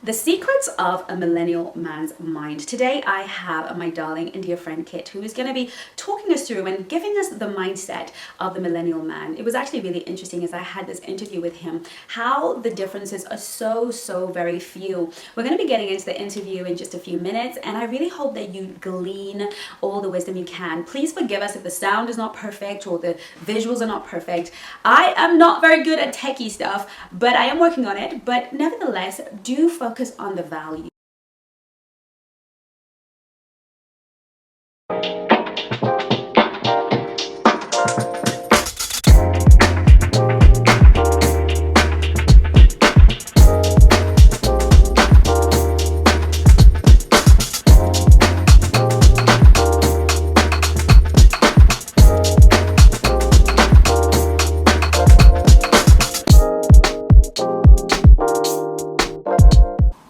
The secrets of a millennial man's mind. Today I have my darling and dear friend Kit, who is going to be talking us through and giving us the mindset of the millennial man. It was actually really interesting as I had this interview with him, how the differences are so very few. We're going to be getting into the interview in just a few minutes, and I really hope that you glean all the wisdom you can. Please forgive us if the sound is not perfect or the visuals are not perfect. I am not very good at techie stuff, but I am working on it. But nevertheless, do focus on the value.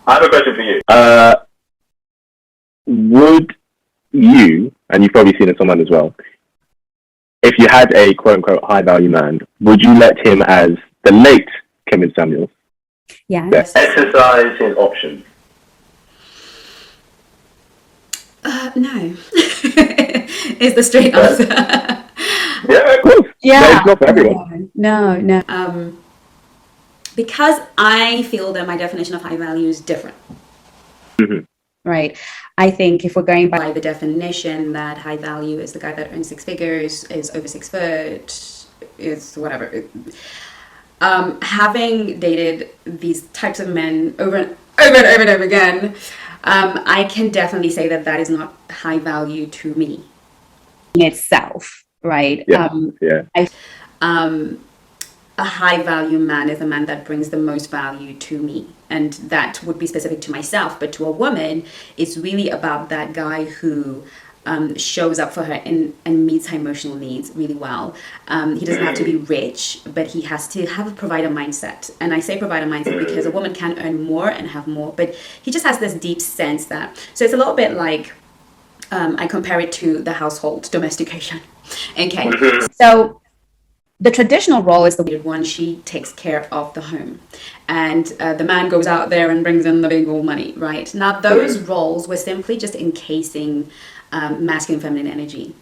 I have a question for you. Would you, and you've probably seen it someone as well, if you had a quote-unquote high-value man, would you let him as the late Kevin Samuels? Yes. Exercise his options. No. Is the straight answer. Yeah, of course. Yeah. It's not for everyone. No. Because I feel that my definition of high value is different. Mm-hmm. Right. I think if we're going by the definition that high value is the guy that earns 6 figures, is over 6 foot, is whatever. Having dated these types of men over and over again, I can definitely say that that is not high value to me in itself. Right. A high value man is a man that brings the most value to me. And that would be specific to myself. But to a woman, it's really about that guy who shows up for her and meets her emotional needs really well. He doesn't have to be rich, but he has to have a provider mindset. And I say provider mindset because a woman can earn more and have more, but he just has this deep sense that. So it's a little bit like, I compare it to the household domestication. Okay. So the traditional role is the one. She takes care of the home, and the man goes out there and brings in the big old money, right? Now, those roles were simply just encasing masculine, feminine energy.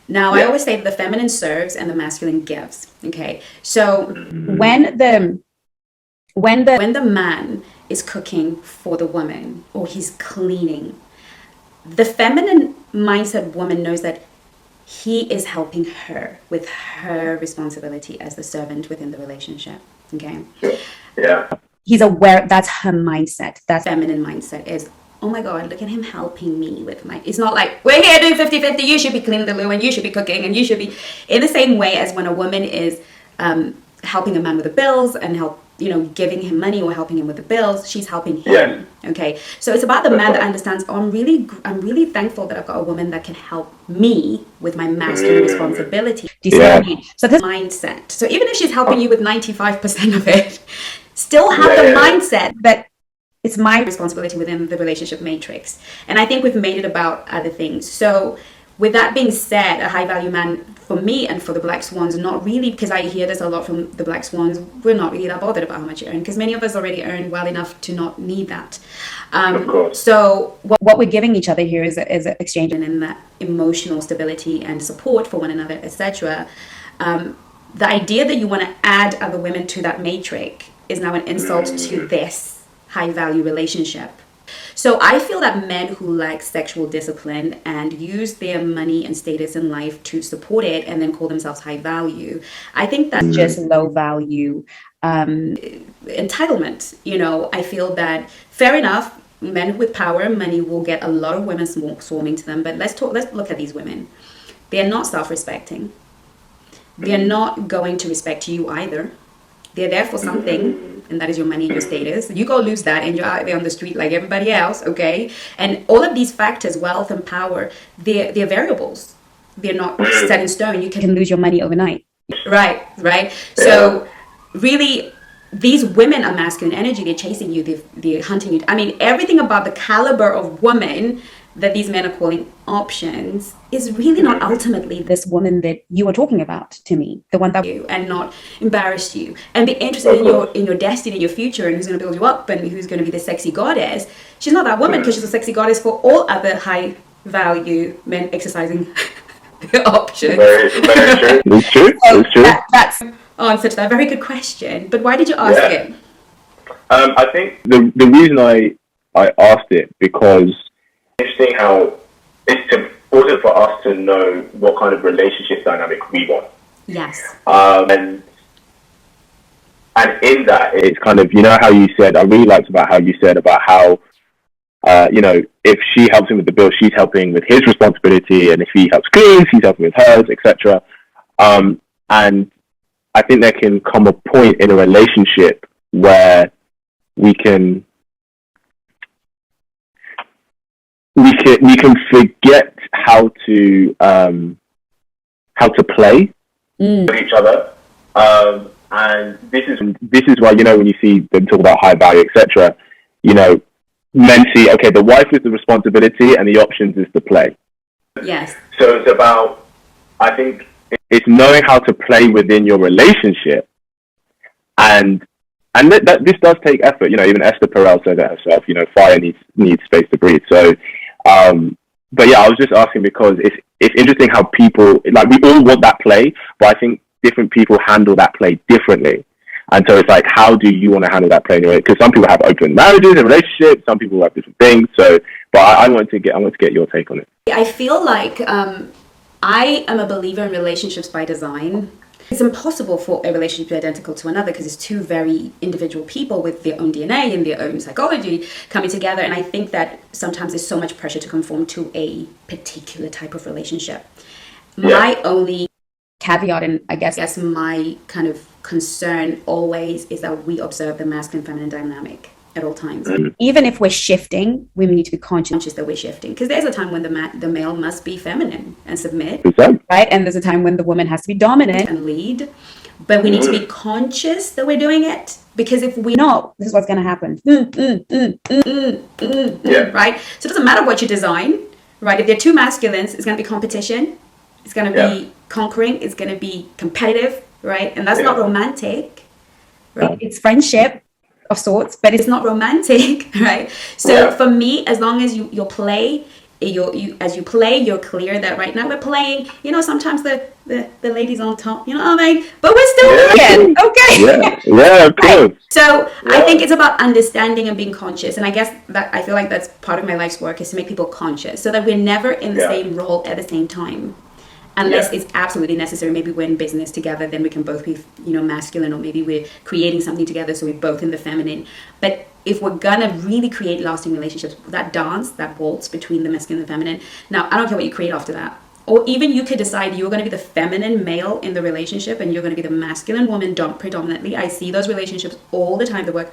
Now, I always say that the feminine serves and the masculine gives. Okay, so when the man is cooking for the woman or he's cleaning, the feminine mindset woman knows that he is helping her with her responsibility as the servant within the relationship. Okay. Yeah. He's aware that's her mindset. That feminine mindset is, oh my God, look at him helping me with my, it's not like, we're here doing 50-50, you should be cleaning the loo and you should be cooking and you should be, in the same way as when a woman is helping a man with the bills and giving him money or helping him with the bills, she's helping him. Yeah. Okay, so it's about the man that understands, I'm really thankful that I've got a woman that can help me with my masculine responsibility. Do you see what I mean? So this mindset. So even if she's helping you with 95% of it, still have the mindset that it's my responsibility within the relationship matrix. And I think we've made it about other things. So with that being said, a high value man for me and for the Black Swans, not really, because I hear this a lot from the Black Swans, we're not really that bothered about how much you earn, because many of us already earn well enough to not need that. Of course. So what we're giving each other here is an exchange in that emotional stability and support for one another, etc. The idea that you want to add other women to that matrix is now an insult to this high value relationship. So I feel that men who lack sexual discipline and use their money and status in life to support it and then call themselves high value, I think that's just low value entitlement. I feel that, fair enough, men with power, money will get a lot of women swarming to them. But let's look at these women. They're not self-respecting. They're not going to respect you either. They're there for something, and that is your money and your status. You go lose that, and you're out there on the street like everybody else, okay? And all of these factors, wealth and power, they're variables. They're not set in stone. You can lose your money overnight. Right? So really, these women are masculine energy. They're chasing you. They're hunting you. I mean, everything about the caliber of woman that these men are calling options is really not ultimately this woman that you were talking about to me, the one that you and not embarrassed you and be interested in your destiny, your future, and who's going to build you up and who's going to be the sexy goddess. She's not that woman because she's a sexy goddess for all other high value men exercising their options. Very true. It's true. It's true. That's answer to that very good question. But why did you ask it? I think The reason I asked it because interesting how it's important for us to know what kind of relationship dynamic we want. Yes. And in that, it's kind of, you know, how you said, I really liked about how you said about how, you know, if she helps him with the bill, she's helping with his responsibility, and if he helps clean, she's helping with hers, etc. And I think there can come a point in a relationship where we can forget how to play with each other. And this is why, you know, when you see them talk about high value, etc., you know, men see, okay, the wife is the responsibility and the options is the play. Yes. So it's about, I think, it's knowing how to play within your relationship, and that this does take effort. You know, even Esther Perel said that herself. You know, fire needs space to breathe. So, but yeah, I was just asking because it's interesting how people, like, we all want that play, but I think different people handle that play differently. And so it's like, how do you want to handle that play anyway? Because some people have open marriages and relationships, some people have different things. So, but I want to get your take on it. I feel like I am a believer in relationships by design. It's impossible for a relationship to be identical to another because it's two very individual people with their own DNA and their own psychology coming together. And I think that sometimes there's so much pressure to conform to a particular type of relationship. Yeah. My only caveat, and I guess my kind of concern always, is that we observe the masculine feminine dynamic at all times. Even if we're shifting, we need to be conscious that we're shifting, because there's a time when the male must be feminine and submit, right? And there's a time when the woman has to be dominant and lead. But we need to be conscious that we're doing it, because if we know, this is what's going to happen. Right? So it doesn't matter what you design, right? If they're two masculines, it's going to be competition. It's going to be conquering. It's going to be competitive, right? And that's not romantic, right? It's friendship of sorts, but it's not romantic, right? So for me, as long as you play, as you play, you're clear that right now we're playing. You know, sometimes the ladies on top, you know what I mean? But we're still playing, okay? Yeah, of course. Right. So I think it's about understanding and being conscious, and I guess that I feel like that's part of my life's work, is to make people conscious, so that we're never in the same role at the same time. Unless it's absolutely necessary. Maybe we're in business together, then we can both be, you know, masculine, or maybe we're creating something together, so we're both in the feminine. But if we're gonna really create lasting relationships, that dance, that waltz between the masculine and the feminine. Now, I don't care what you create after that. Or even you could decide you're gonna be the feminine male in the relationship, and you're gonna be the masculine woman predominantly. I see those relationships all the time. They work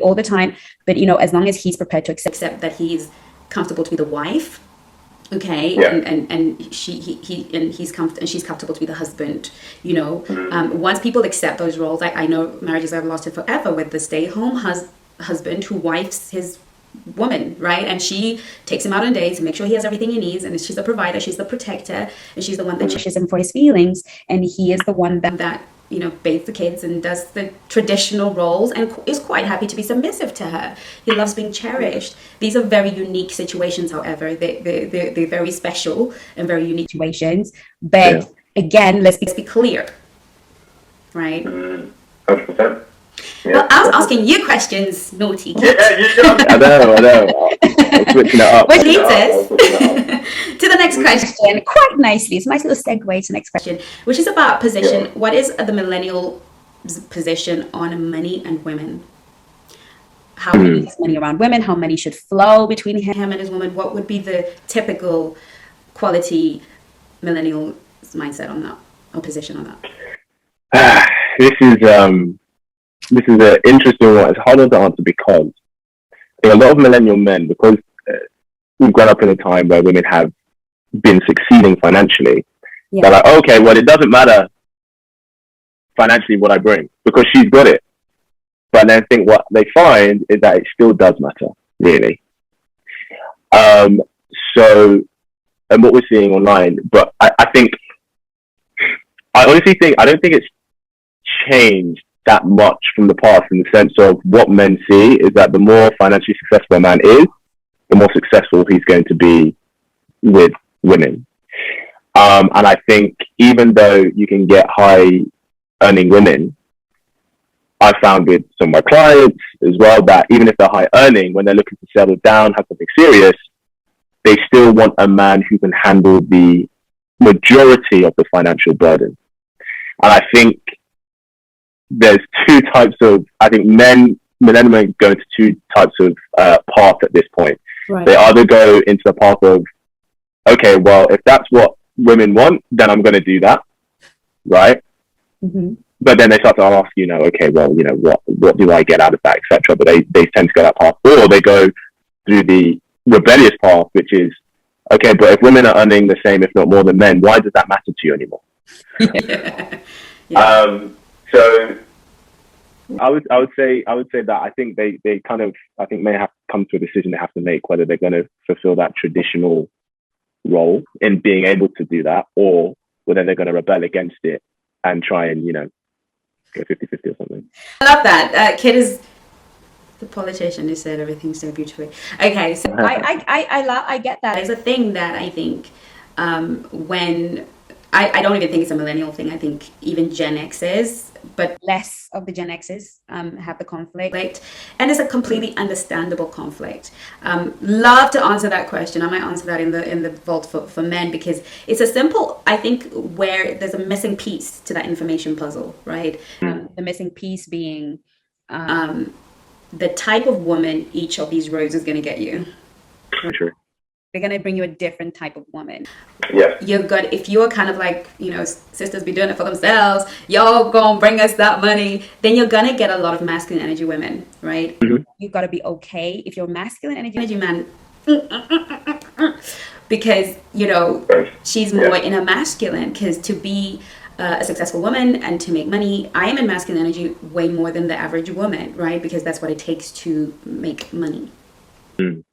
all the time. But, you know, as long as he's prepared to accept that he's comfortable to be the wife, okay, and she's comfortable to be the husband, you know. Once people accept those roles, I know marriages have lasted forever with the stay-at-home husband who wifes his woman, right? And she takes him out on dates and makes sure he has everything he needs, and she's the provider, she's the protector, and she's the one that cherishes him for his feelings, and he is the one that you know, bathes the kids and does the traditional roles and is quite happy to be submissive to her. He loves being cherished. These are very unique situations, however. They're very special and very unique situations. But again, let's be clear, right? 100%. Yeah. Well, I was asking you questions, naughty kid. I know. I'm switching it up. Which leads us to the next question, quite nicely. It's a nice little segue to the next question, which is about position. What is the millennial position on money and women? How many is money around women? How many should flow between him and his woman? What would be the typical quality millennial mindset on that, or position on that? This is an interesting one. It's harder to answer because I think a lot of millennial men, because we've grown up in a time where women have been succeeding financially, they're like, okay, well, it doesn't matter financially what I bring because she's got it. But then I think what they find is that it still does matter, really. So, and what we're seeing online, but I honestly think, I don't think it's changed that much from the past, in the sense of what men see is that the more financially successful a man is, the more successful he's going to be with women. And I think even though you can get high earning women, I found with some of my clients as well that even if they're high earning, when they're looking to settle down, have something serious, they still want a man who can handle the majority of the financial burden. And I think there's two types of, I think millennial men go into two types of path at this point. Right. They either go into the path of, okay, well, if that's what women want, then I'm going to do that, right? Mm-hmm. But then they start to ask, okay, well, what do I get out of that, etc. But they tend to go that path, or they go through the rebellious path, which is, okay, but if women are earning the same, if not more than men, why does that matter to you anymore? Yeah. So I would say that I think they kind of, I think, may have come to a decision they have to make, whether they're going to fulfill that traditional role in being able to do that, or whether they're going to rebel against it and try and go 50-50 or something. I love that. Kid is the politician who said everything so beautifully. Okay, so I get that. It's a thing that I think when I don't even think it's a millennial thing. I think even Gen X's, but less of the Gen X's have the conflict, and it's a completely understandable conflict. Love to answer that question. I might answer that in the vault for men, because it's a simple, I think, where there's a missing piece to that information puzzle, right? The missing piece being the type of woman each of these rows is going to get you. Sure. They're going to bring you a different type of woman. Yeah. You're good. If you're kind of like, sisters be doing it for themselves, y'all gonna bring us that money, then you're going to get a lot of masculine energy women, right? Mm-hmm. You've got to be okay if you're masculine energy man, because, she's more in a masculine, because to be a successful woman and to make money, I am in masculine energy way more than the average woman, right? Because that's what it takes to make money.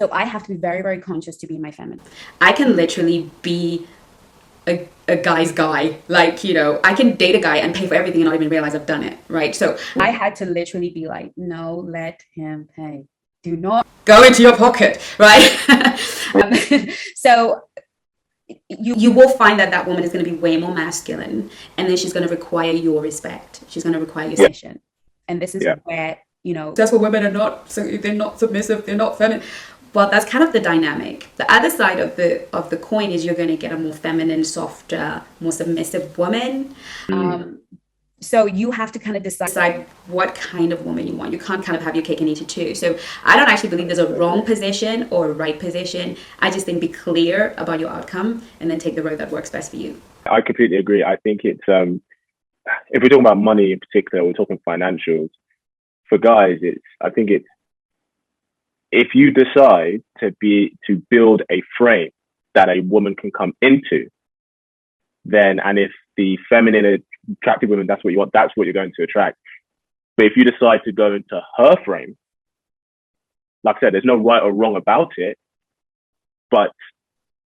So I have to be very, very conscious to be my feminine. I can literally be a guy's guy. Like, I can date a guy and pay for everything and not even realize I've done it, right? So I had to literally be like, no, let him pay. Do not go into your pocket, right? So you will find that woman is going to be way more masculine, and then she's going to require your respect. She's going to require your submission. And this is where that's what women are not. So they're not submissive, they're not feminine. Well, that's kind of the dynamic. The other side of the coin is you're going to get a more feminine, softer, more submissive woman. So you have to kind of decide what kind of woman you want. You can't kind of have your cake and eat it too. So I don't actually believe there's a wrong position or a right position. I just think be clear about your outcome and then take the road that works best for you. I completely agree. I think it's if we're talking about money in particular, we're talking financials. For guys, I think it's, if you decide to build a frame that a woman can come into, then, and if the feminine, attractive women, that's what you want, that's what you're going to attract. But if you decide to go into her frame, like I said, there's no right or wrong about it, but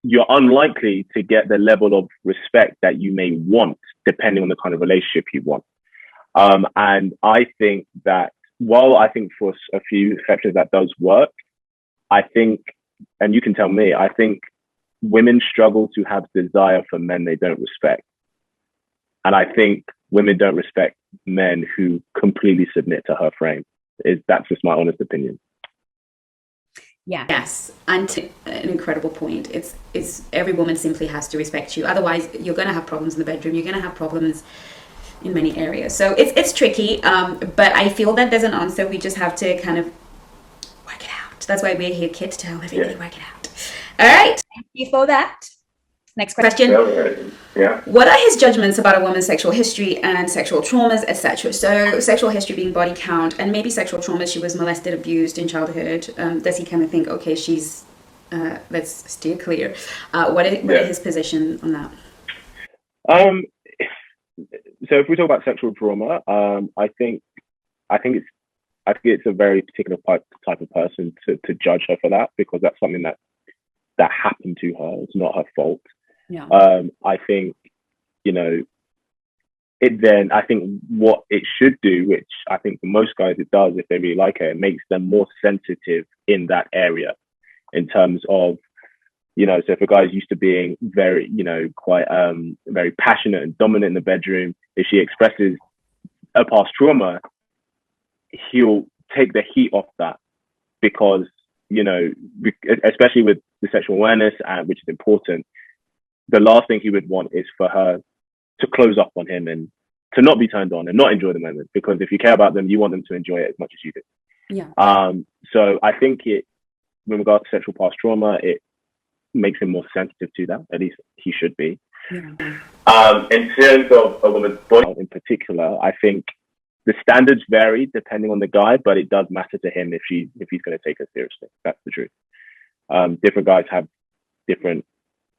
you're unlikely to get the level of respect that you may want, depending on the kind of relationship you want. And I think that, while I think for a few exceptions that does work, I think, and you can tell me, I think women struggle to have desire for men they don't respect. And I think women don't respect men who completely submit to her frame. That's just my honest opinion. Yeah. Yes. And an incredible point. It's every woman simply has to respect you. Otherwise, you're going to have problems in the bedroom. You're going to have problems in many areas. So it's tricky, but I feel that there's an answer. We just have to kind of work it out. That's why we're here, kids, to help everybody work it out. All right. Thank you for that. Next question. Yeah. What are his judgments about a woman's sexual history and sexual traumas, etc.? So sexual history being body count, and maybe sexual trauma, she was molested, abused in childhood. Does he kind of think, okay, she's, let's steer clear. What are his position on that? So if we talk about sexual trauma, I think it's a very particular type of person to judge her for that, because that's something that that happened to her. It's not her fault. Yeah. I think, you know, I think what it should do, which I think for most guys it does if they really like her, it makes them more sensitive in that area in terms of, you know, so if a guy's used to being very, you know, quite very passionate and dominant in the bedroom, if she expresses a past trauma, he'll take the heat off that because, you know, especially with the sexual awareness, which is important, the last thing he would want is for her to close up on him and to not be turned on and not enjoy the moment. Because if you care about them, you want them to enjoy it as much as you do. Yeah. So I think with regards to sexual past trauma, it makes him more sensitive to that. At least he should be. Yeah. In terms of a woman's body, in particular, I think the standards vary depending on the guy, but it does matter to him if he's going to take her seriously. That's the truth. Different guys have different,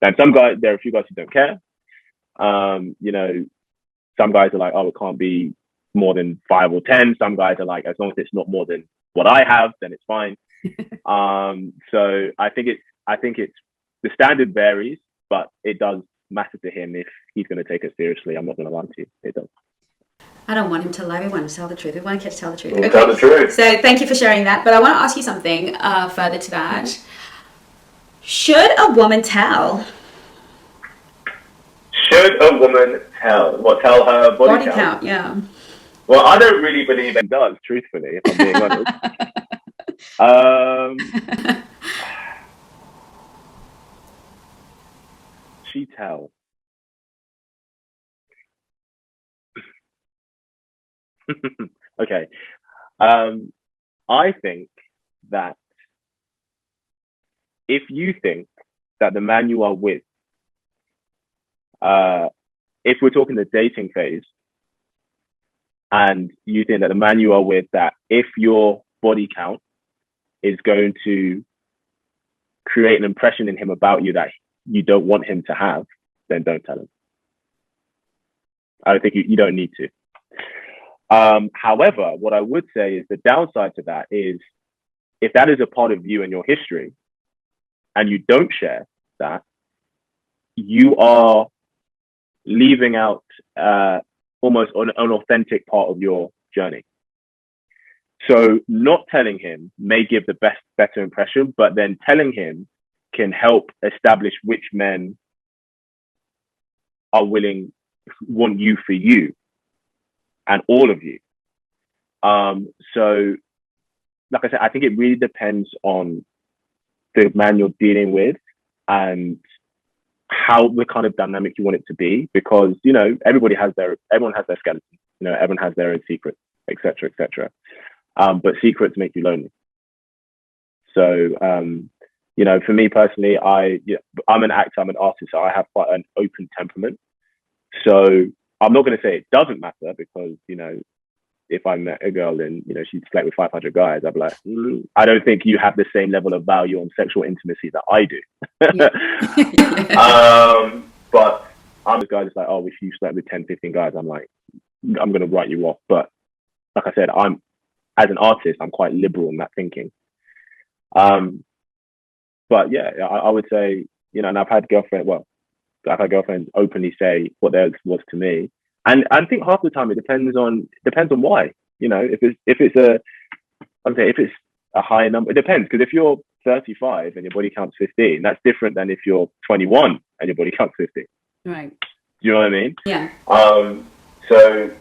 and some guys, there are a few guys who don't care. You know, some guys are like, oh, it can't be more than 5 or 10. Some guys are like, as long as it's not more than what I have, then it's fine. So I think it's the standard varies, but it does matter to him if he's going to take it seriously. I'm not going to lie to you, it does. I don't want him to lie. We want him to tell the truth. We want to tell the truth. Okay. Tell the truth. So thank you for sharing that. But I want to ask you something further to that. Should a woman tell? Should a woman tell? What, tell her body count? Yeah. Well, I don't really believe it does, truthfully, if I'm being honest. She tell. Okay. I think that if you think that the man you are with, if we're talking the dating phase, and you think that the man you are with, that if your body count is going to create an impression in him about you that you don't want him to have, then don't tell him. I don't think you don't need to. However, what I would say is the downside to that is if that is a part of you and your history and you don't share that, you are leaving out almost an authentic part of your journey. So not telling him may give the better impression, but then telling him can help establish which men are want you for you and all of you. So like I said, I think it really depends on the man you're dealing with and how the kind of dynamic you want it to be, because, you know, everyone has their skeleton, you know, everyone has their own secrets, etc., etc. But secrets make you lonely. So, you know, for me personally, I'm an actor, I'm an artist, so I have quite an open temperament. So I'm not going to say it doesn't matter, because, you know, if I met a girl and, you know, she slept with 500 guys, I'd be like, I don't think you have the same level of value on sexual intimacy that I do. But I'm the guy that's like, oh, if you slept with 10, 15 guys, I'm like, I'm going to write you off. But like I said, as an artist, I'm quite liberal in that thinking. But yeah, I would say, you know, and I've had girlfriends openly say what theirs was to me. And I think half the time it depends on why. You know, if it's a higher number, it depends. Because if you're 35 and your body counts 15, that's different than if you're 21 and your body counts 15. Right. Do you know what I mean? Yeah. So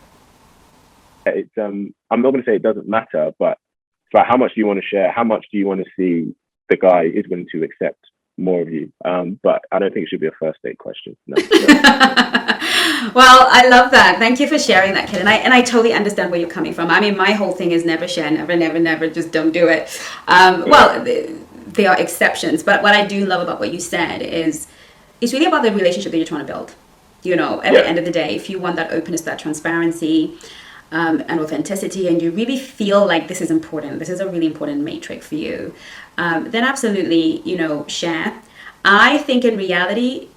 it's I'm not going to say it doesn't matter, but for how much do you want to share? How much do you want to see the guy is willing to accept more of you? But I don't think it should be a first date question. No. Well, I love that. Thank you for sharing that, Kid. And I totally understand where you're coming from. I mean, my whole thing is never share, never, just don't do it. Well, there are exceptions, but what I do love about what you said is it's really about the relationship that you're trying to build. You know, at the end of the day, if you want that openness, that transparency, and authenticity, and you really feel like this is important, this is a really important matrix for you, then absolutely, you know, share. I think in reality,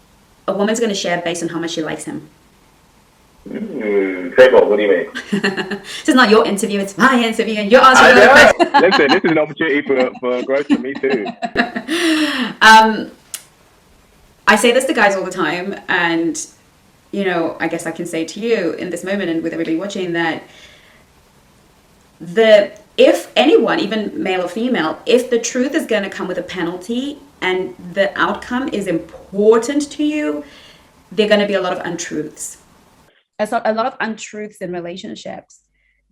a woman's going to share based on how much she likes him. What do you mean? This is not your interview, it's my interview, and you're answering the question. Listen, this is an opportunity for growth for me too. I say this to guys all the time, and you know, I guess I can say to you in this moment and with everybody watching that if anyone, even male or female, if the truth is going to come with a penalty and the outcome is important to you, there are going to be a lot of untruths. A lot of untruths in relationships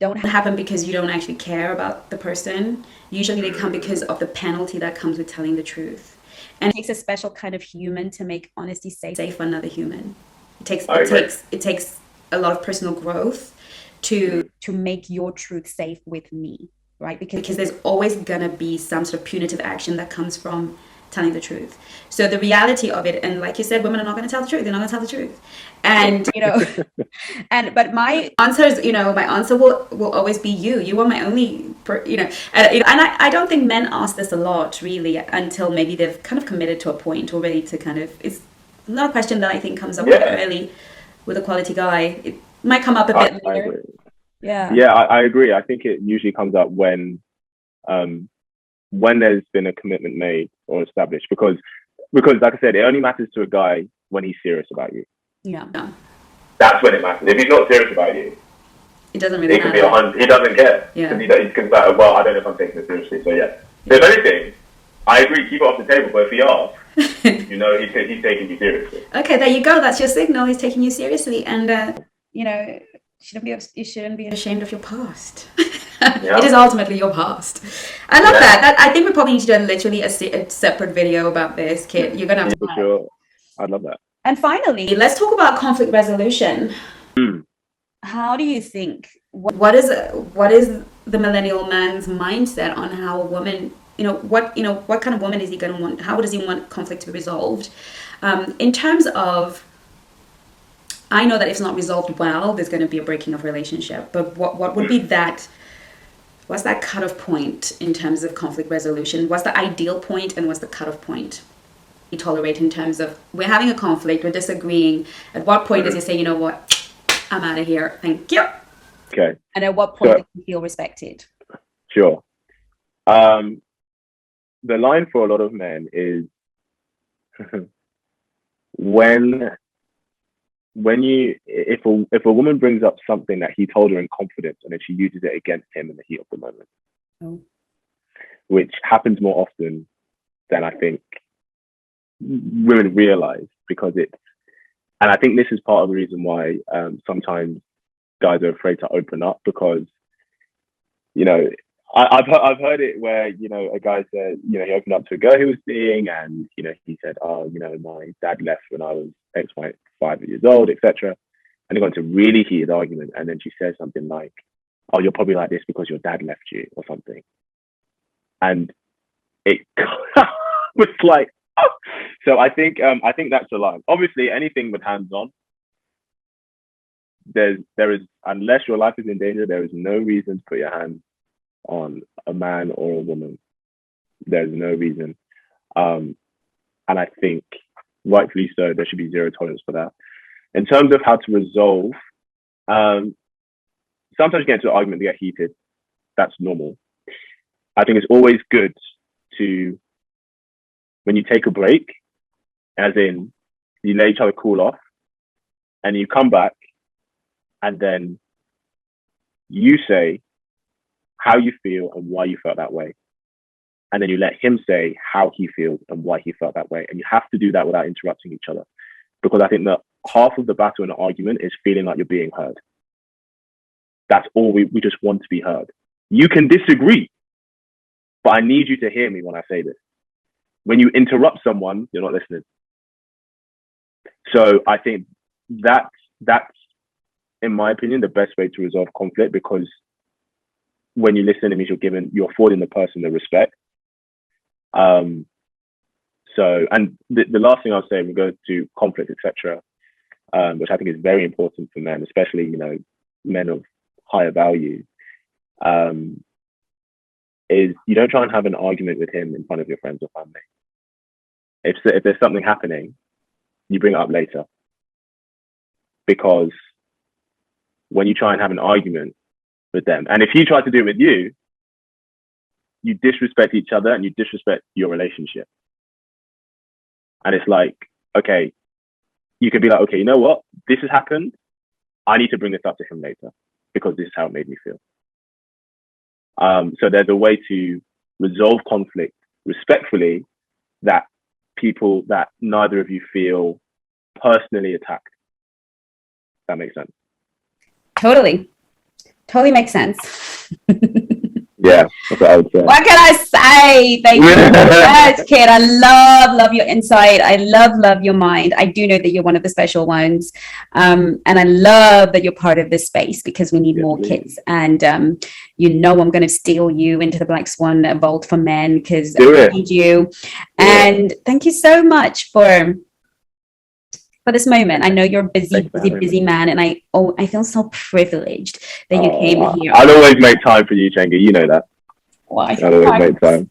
don't happen because you don't actually care about the person. Usually they come because of the penalty that comes with telling the truth. And it takes a special kind of human to make honesty safe for another human. It takes a lot of personal growth to make your truth safe with me, right? Because there's always gonna be some sort of punitive action that comes from telling the truth. So the reality of it, and like you said, women are not going to tell the truth. They're not going to tell the truth. And you know, but my answer is, you know, my answer will always be you. You are my only, and I don't think men ask this a lot really until maybe they've kind of committed to a point already to kind of. It's not a question that I think comes up early with a quality guy. It might come up a bit later. I agree. I think it usually comes up when there's been a commitment made or established, because like I said, it only matters to a guy when he's serious about you. Yeah. That's when it matters. If he's not serious about you, it doesn't really matter. It could be 100. He doesn't care. Yeah. Because well, I don't know if I'm taking it seriously. So yeah. So if anything, I agree, keep it off the table. But if he asks, you know, he's taking you seriously. Okay, there you go. That's your signal. He's taking you seriously, and you know, you shouldn't be ashamed of your past. Yeah. It is ultimately your past. I love that. I think we probably need to do literally a separate video about this, Kit. You're gonna have to. For sure. I'd love that. And finally, let's talk about conflict resolution. How do you think? What is the millennial man's mindset on how a woman? What kind of woman is he going to want? How does he want conflict to be resolved? In terms of, I know that if it's not resolved well, there's going to be a breaking of relationship. But what would be that? What's that cutoff point in terms of conflict resolution? What's the ideal point and what's the cutoff point you tolerate in terms of we're having a conflict, we're disagreeing? At what point does he say, you know what, I'm out of here, thank you? Okay. And at what point do you feel respected? Sure. The line for a lot of men is if a woman brings up something that he told her in confidence and then she uses it against him in the heat of the moment, which happens more often than I think women realize, and I think this is part of the reason why sometimes guys are afraid to open up, because I've heard it where a guy said he opened up to a girl he was seeing, and he said, my dad left when I was X, Y, 5 years old, etc. And they got into a really heated argument, and then she says something like, "Oh, you're probably like this because your dad left you," or something. And it was like, oh. So I think that's the line. Obviously, anything with hands on, there is, unless your life is in danger, there is no reason to put your hands on a man or a woman. There's no reason. And I think rightfully so, there should be zero tolerance for that. In terms of how to resolve, sometimes you get into an argument, they get heated. That's normal. I think it's always good to, when you take a break, as in you let each other cool off, and you come back, and then you say how you feel and why you felt that way. And then you let him say how he feels and why he felt that way. And you have to do that without interrupting each other. Because I think that half of the battle in an argument is feeling like you're being heard. That's all we just want to be heard. You can disagree, but I need you to hear me when I say this. When you interrupt someone, you're not listening. So I think that's, in my opinion, the best way to resolve conflict, because when you listen, it means you're affording the person the respect. So, and the last thing I'll say in regards to conflict, etc., which I think is very important for men, especially men of higher value, is you don't try and have an argument with him in front of your friends or family. If there's something happening, you bring it up later, because when you try and have an argument with them, and if he tries to do it with you, you disrespect each other and you disrespect your relationship. And it's like, okay, you can be like, okay, you know what? This has happened. I need to bring this up to him later because this is how it made me feel. So there's a way to resolve conflict respectfully that neither of you feel personally attacked. That makes sense. Totally makes sense. Yeah, that's what I would say. What can I say? Thank you so much, Kit. I love your insight. I love your mind. I do know that you're one of the special ones. And I love that you're part of this space because we need more kids. And I'm going to steal you into the Black Swan vault for men because I need you. And thank you so much for this moment. I know you're a busy man, and I feel so privileged that you came here. I'll always make time for you, Chengi. You know that. Well, I'll always make time.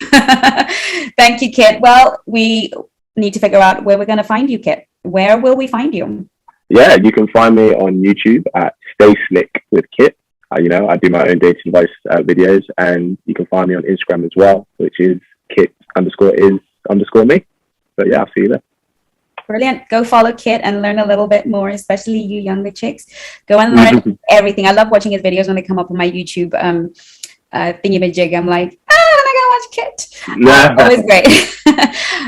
Thank you, Kit. Well, we need to figure out where we're going to find you, Kit. Where will we find you? Yeah, you can find me on YouTube at Stay Slick with Kit. I do my own dating advice videos, and you can find me on Instagram as well, which is Kit_is_me. So yeah, I'll see you there. Brilliant. Go follow Kit and learn a little bit more, especially you younger chicks. Go and learn everything. I love watching his videos when they come up on my YouTube thingy-majig. I'm like, I'm gonna go watch Kit. Always great.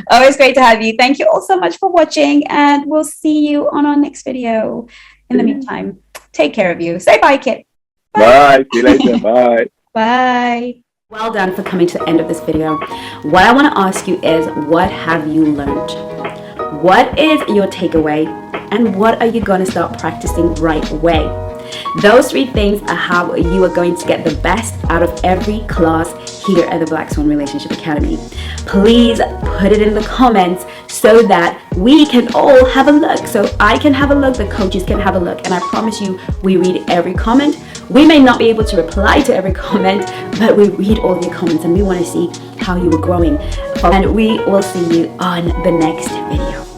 Always great to have you. Thank you all so much for watching, and we'll see you on our next video. In the meantime, take care of you. Say bye, Kit. Bye. See you later. Bye. Bye. Well done for coming to the end of this video. What I want to ask you is, what have you learned? What is your takeaway, and what are you going to start practicing right away? Those 3 things are how you are going to get the best out of every class here at the Black Swan Relationship Academy. Please put it in the comments so that we can all have a look. So I can have a look, the coaches can have a look, and I promise you, we read every comment. We may not be able to reply to every comment, but we read all your comments, and we want to see how you are growing. And we will see you on the next video.